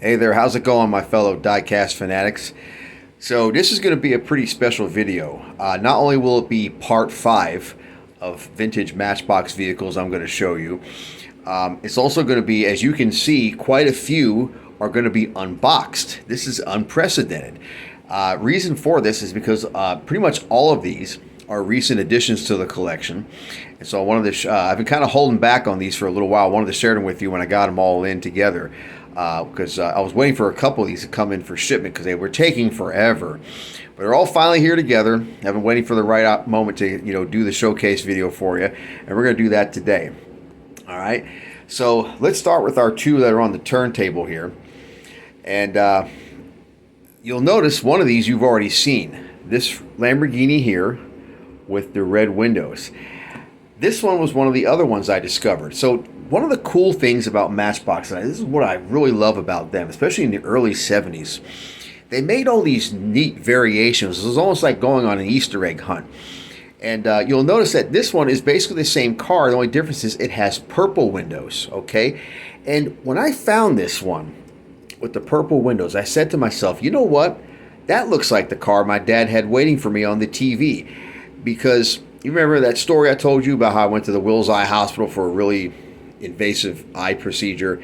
Hey there, how's it going, my fellow diecast fanatics? So this is going to be a pretty special video. Not only will it be part 5 of vintage Matchbox vehicles I'm going to show you, it's also going to be, as you can see, quite a few are going to be unboxed. This is unprecedented. Reason for this is because pretty much all of these are recent additions to the collection. And so I wanted to I've been kind of holding back on these for a little while. I wanted to share them with you when I got them all in together. Because I was waiting for a couple of these to come in for shipment because they were taking forever. But they're all finally here together. I've been waiting for the right moment to do the showcase video for you, and we're going to do that today. All right. So let's start with our two that are on the turntable here, and you'll notice one of these you've already seen. This Lamborghini here with the red windows. This one was one of the other ones I discovered. So one of the cool things about Matchbox, and this is what I really love about them, especially in the early 70s, they made all these neat variations. It was almost like going on an Easter egg hunt. And you'll notice that this one is basically the same car. The only difference is it has purple windows, okay? And when I found this one with the purple windows, I said to myself, you know what? That looks like the car my dad had waiting for me on the TV. Because you remember that story I told you about how I went to the Wills Eye Hospital for a really invasive eye procedure,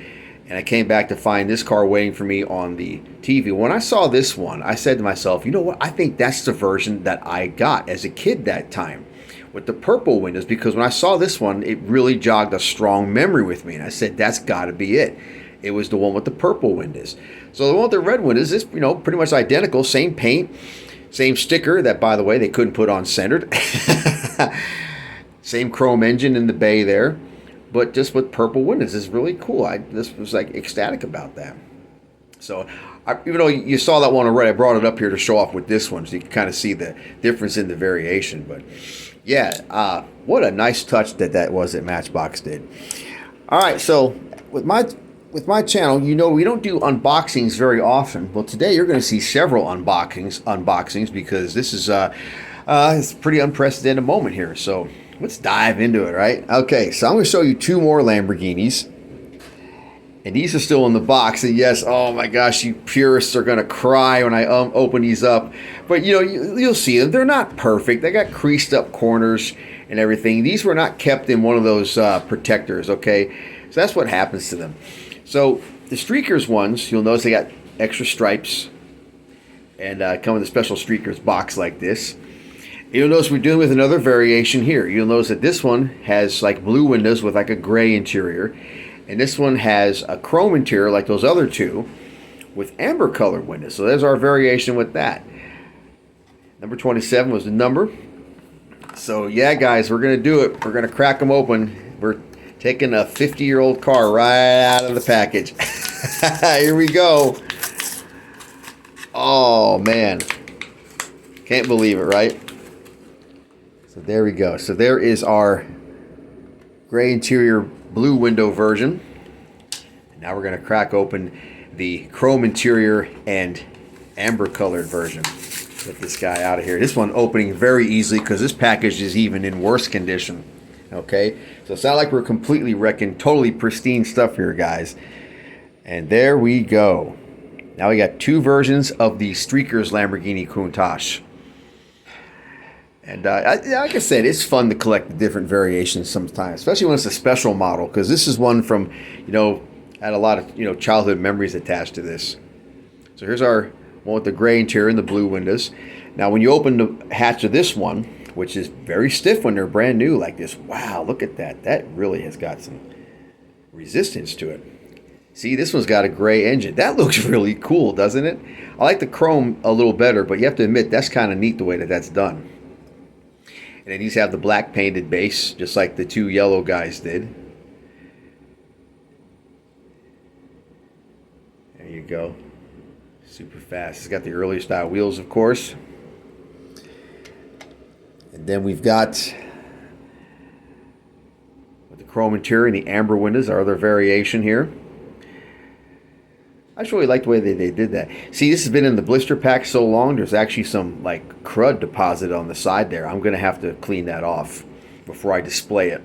and I came back to find this car waiting for me on the TV. When I saw this one, I said to myself, you know what, I think that's the version that I got as a kid that time with the purple windows, because when I saw this one, it really jogged a strong memory with me, and I said, that's got to be it. It was the one with the purple windows. So the one with the red windows is, pretty much identical, same paint, same sticker that, by the way, they couldn't put on centered. Same chrome engine in the bay there, but just with purple windows. Is really cool. I just was like ecstatic about that. So even though you saw that one already, I brought it up here to show off with this one so you can kind of see the difference in the variation. But yeah, what a nice touch that was that Matchbox did. All right, so with my channel, we don't do unboxings very often. Well, today you're going to see several unboxings because this is it's a pretty unprecedented moment here. So let's dive into it, right? Okay, so I'm going to show you two more Lamborghinis. And these are still in the box. And yes, oh my gosh, you purists are going to cry when I open these up. But you'll see them. They're not perfect. They got creased up corners and everything. These were not kept in one of those protectors, okay? So that's what happens to them. So the Streakers ones, you'll notice they got extra stripes and come with a special Streakers box like this. You'll notice we're dealing with another variation here. You'll notice that this one has like blue windows with like a gray interior. And this one has a chrome interior like those other two with amber colored windows. So there's our variation with that. Number 27 was the number. So yeah, guys, we're going to do it. We're going to crack them open. We're taking a 50-year-old car right out of the package. Here we go. Oh, man. Can't believe it, right? So there we go. So there is our gray interior blue window version. And now we're going to crack open the chrome interior and amber colored version. Get this guy out of here. This one opening very easily because this package is even in worse condition. Okay, so it's not like we're completely wrecking totally pristine stuff here, guys. And there we go. Now we got two versions of the Streakers Lamborghini Countach. And like I said, it's fun to collect the different variations sometimes, especially when it's a special model, because this is one from, had a lot of, childhood memories attached to this. So here's our one with the gray interior and the blue windows. Now, when you open the hatch of this one, which is very stiff when they're brand new like this, wow, look at that. That really has got some resistance to it. See, this one's got a gray engine. That looks really cool, doesn't it? I like the chrome a little better, but you have to admit, that's kind of neat the way that that's done. And then these have the black painted base, just like the two yellow guys did. There you go. Super fast. It's got the early style wheels, of course. And then we've got with the chrome interior and the amber windows, our other variation here. I just really like the way they did that. See, this has been in the blister pack so long, there's actually some like crud deposited on the side there. I'm going to have to clean that off before I display it.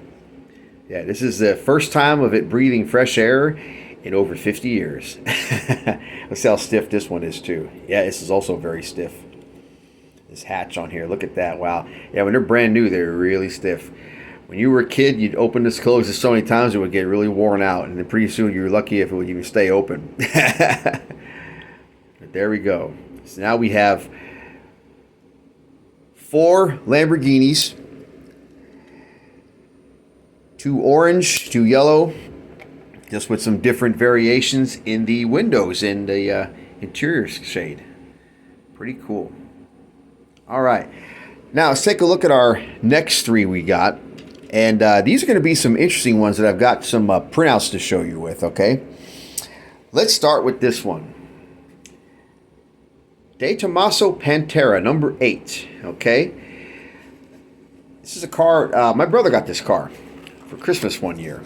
Yeah, this is the first time of it breathing fresh air in over 50 years. Let's see how stiff this one is too. Yeah, this is also very stiff. This hatch on here, look at that. Wow. Yeah, when they're brand new, they're really stiff. When you were a kid, you'd open this close this so many times it would get really worn out, and then pretty soon you were lucky if it would even stay open. But there we go. So now we have 4 Lamborghinis, 2 orange, 2 yellow, just with some different variations in the windows and the interior shade. Pretty cool. All right, now let's take a look at our next 3 we got. And these are going to be some interesting ones that I've got some printouts to show you with, okay? Let's start with this one. DeTomaso Pantera, number 8, okay? This is a car, my brother got this car for Christmas one year.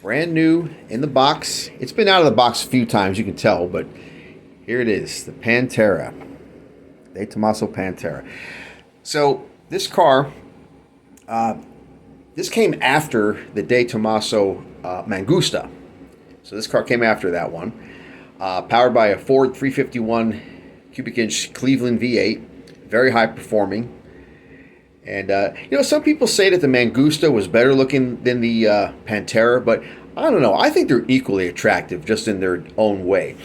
Brand new in the box. It's been out of the box a few times, you can tell, but here it is, the Pantera. DeTomaso Pantera. So, this car, this came after the DeTomaso Mangusta. So this car came after that one. Powered by a Ford 351 cubic inch Cleveland V8. Very high performing. And, you know, some people say that the Mangusta was better looking than the Pantera, but I don't know. I think they're equally attractive just in their own way.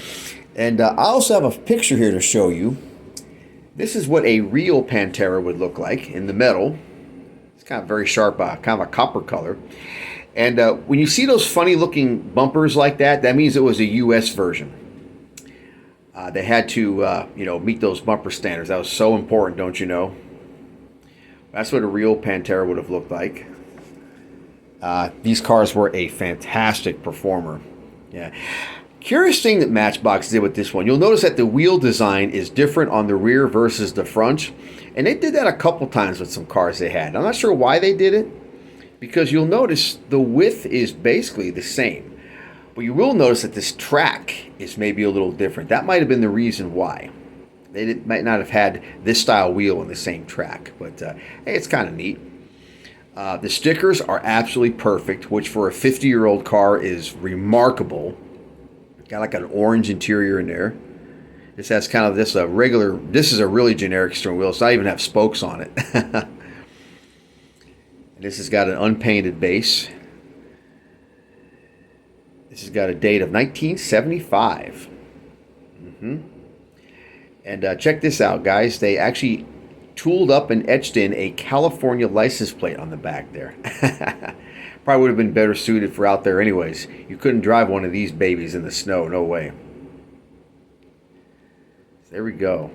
And I also have a picture here to show you. This is what a real Pantera would look like in the metal. It's kind of very sharp, kind of a copper color. And when you see those funny looking bumpers like that, that means it was a US version. They had to, you know, meet those bumper standards. That was so important, don't you know? That's what a real Pantera would have looked like. These cars were a fantastic performer. Yeah. Curious thing that Matchbox did with this one. You'll notice that the wheel design is different on the rear versus the front. And they did that a couple times with some cars they had. I'm not sure why they did it, because you'll notice the width is basically the same. But you will notice that this track is maybe a little different. That might have been the reason why. They might not have had this style wheel in the same track. But hey, it's kind of neat. The stickers are absolutely perfect, which for a 50-year-old car is remarkable. Got like an orange interior in there. This has kind of this regular, this is a really generic steering wheel. It's not even have spokes on it. And this has got an unpainted base. This has got a date of 1975. And check this out, guys. They actually tooled up and etched in a California license plate on the back there. Probably would have been better suited for out there anyways. You couldn't drive one of these babies in the snow. No way. There we go.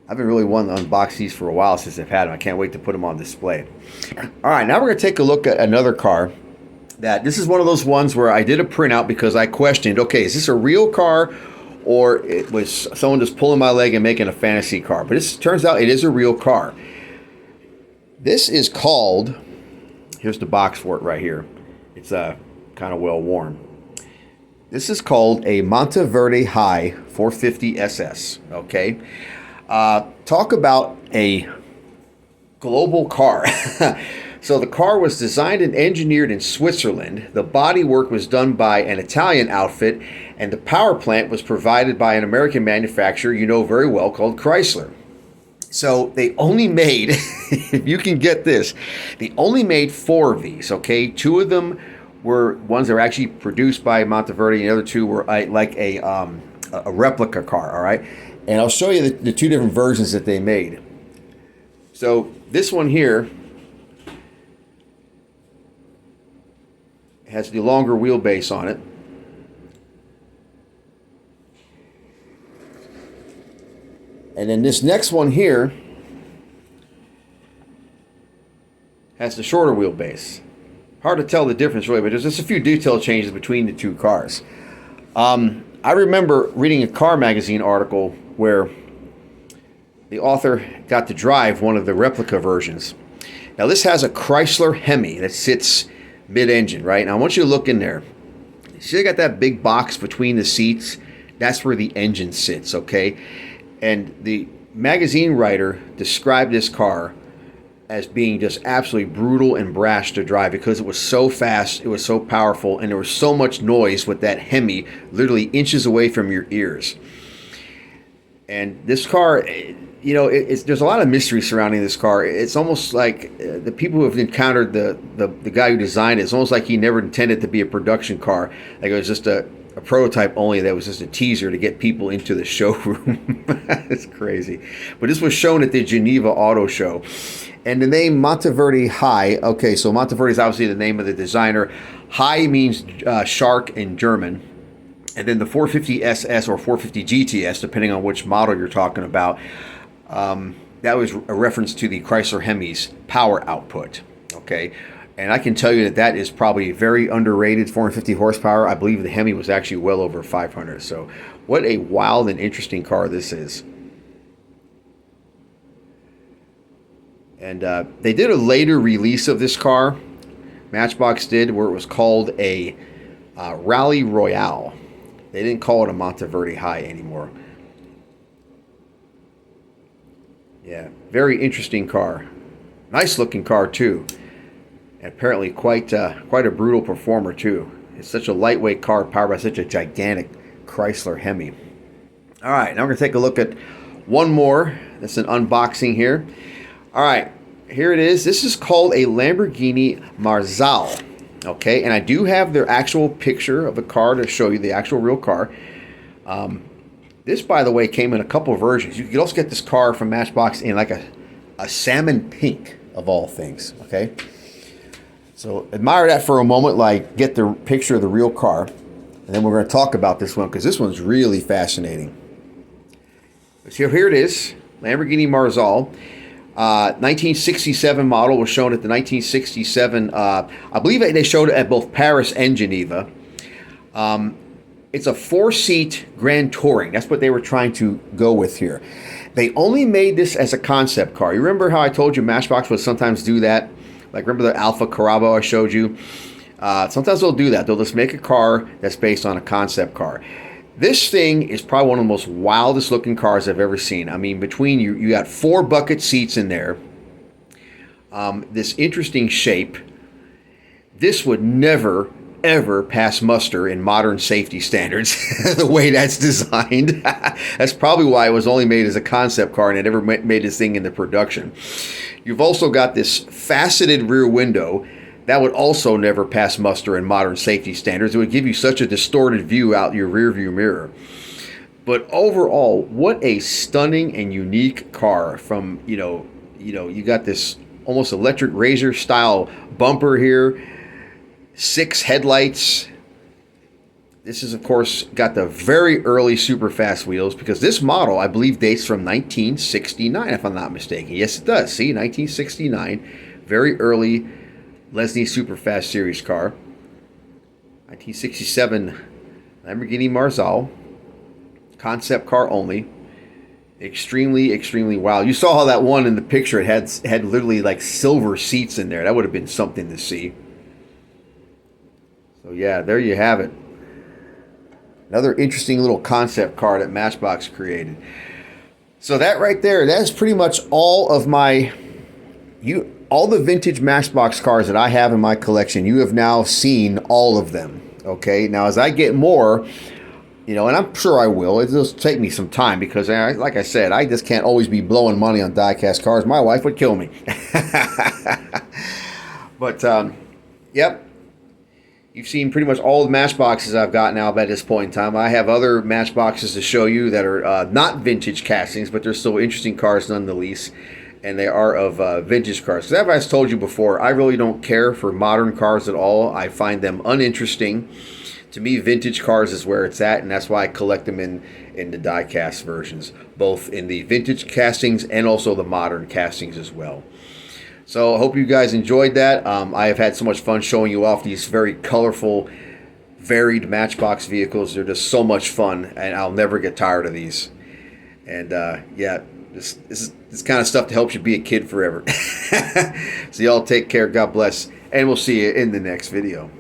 I've been really wanting to unbox these for a while since I've had them. I can't wait to put them on display. All right, now we're going to take a look at another car. This is one of those ones where I did a printout because I questioned, okay, is this a real car or it was someone just pulling my leg and making a fantasy car? But it turns out it is a real car. This is called... Here's the box for it right here. It's kind of well worn. This is called a Monteverdi Hai 450 SS. Okay, talk about a global car. So the car was designed and engineered in Switzerland. The bodywork was done by an Italian outfit, and the power plant was provided by an American manufacturer you know very well called Chrysler. So they only made, if you can get this, they only made 4 of these, okay? 2 of them were ones that were actually produced by Monteverdi, and the other 2 were like a replica car, all right? And I'll show you the 2 different versions that they made. So this one here has the longer wheelbase on it. And then this next one here has the shorter wheelbase. Hard to tell the difference really, but there's just a few detail changes between the 2 cars. I remember reading a car magazine article where the author got to drive one of the replica versions. Now this has a Chrysler Hemi that sits mid-engine, right? Now I want you to look in there. See, they got that big box between the seats. That's where the engine sits, okay? And the magazine writer described this car as being just absolutely brutal and brash to drive because it was so fast, it was so powerful, and there was so much noise with that Hemi literally inches away from your ears. And this car, you know, there's a lot of mystery surrounding this car. It's almost like the people who have encountered the guy who designed it, it's almost like he never intended to be a production car. Like it was just a prototype only that was just a teaser to get people into the showroom. It's crazy. But this was shown at the Geneva Auto Show. And the name Monteverdi Hai, okay, so Monteverdi is obviously the name of the designer. Hai means shark in German. And then the 450 SS or 450 GTS, depending on which model you're talking about, that was a reference to the Chrysler Hemi's power output, okay? And I can tell you that that is probably very underrated, 450 horsepower. I believe the Hemi was actually well over 500. So what a wild and interesting car this is. And they did a later release of this car, Matchbox did, where it was called a Rally Royale. They didn't call it a Monteverdi Hai anymore. Yeah, very interesting car. Nice looking car too. And apparently quite a brutal performer too. It's such a lightweight car powered by such a gigantic Chrysler Hemi. All right, now we're going to take a look at one more. That's an unboxing here. All right, here it is. This is called a Lamborghini Marzal. Okay, and I do have their actual picture of the car to show you, the actual real car. This, by the way, came in a couple of versions. You could also get this car from Matchbox in like a salmon pink, of all things. Okay, so admire that for a moment, like get the picture of the real car, and then we're going to talk about this one because this one's really fascinating. So here it is, Lamborghini Marzal. 1967 model was shown at the 1967, I believe they showed it at both Paris and Geneva. It's a 4-seat Grand Touring. That's what they were trying to go with here. They only made this as a concept car. You remember how I told you Matchbox would sometimes do that? Like remember the Alfa Carabo I showed you? Sometimes they'll do that. They'll just make a car that's based on a concept car. This thing is probably one of the most wildest looking cars I've ever seen. I mean, between you got 4 bucket seats in there. This interesting shape. This would never, ever pass muster in modern safety standards, the way that's designed. That's probably why it was only made as a concept car and it never made this thing into production. You've also got this faceted rear window. That would also never pass muster in modern safety standards. It would give you such a distorted view out your rear view mirror. But overall, what a stunning and unique car from, you got this almost electric razor style bumper here, 6 headlights. This is, of course, got the very early super fast wheels because this model, I believe, dates from 1969, if I'm not mistaken. Yes, it does. See, 1969, very early Lesney Superfast Series car. 1967 Lamborghini Marzal. Concept car only. Extremely, extremely wild. You saw how that one in the picture, it had literally like silver seats in there. That would have been something to see. So yeah, there you have it. Another interesting little concept car that Matchbox created. So that right there, that's pretty much all of all the vintage Matchbox cars that I have in my collection. You have now seen all of them. Okay, now as I get more, and I'm sure I will, it'll take me some time because, like I said, I just can't always be blowing money on die-cast cars. My wife would kill me. But, yep. You've seen pretty much all the Matchboxes I've got now by this point in time. I have other Matchboxes to show you that are not vintage castings, but they're still interesting cars nonetheless. And they are of vintage cars. So as I told you before, I really don't care for modern cars at all. I find them uninteresting. To me, vintage cars is where it's at, and that's why I collect them in the die-cast versions, both in the vintage castings and also the modern castings as well. So I hope you guys enjoyed that. I have had so much fun showing you off these very colorful, varied Matchbox vehicles. They're just so much fun, and I'll never get tired of these. And yeah, this is kind of stuff that helps you be a kid forever. So y'all take care. God bless. And we'll see you in the next video.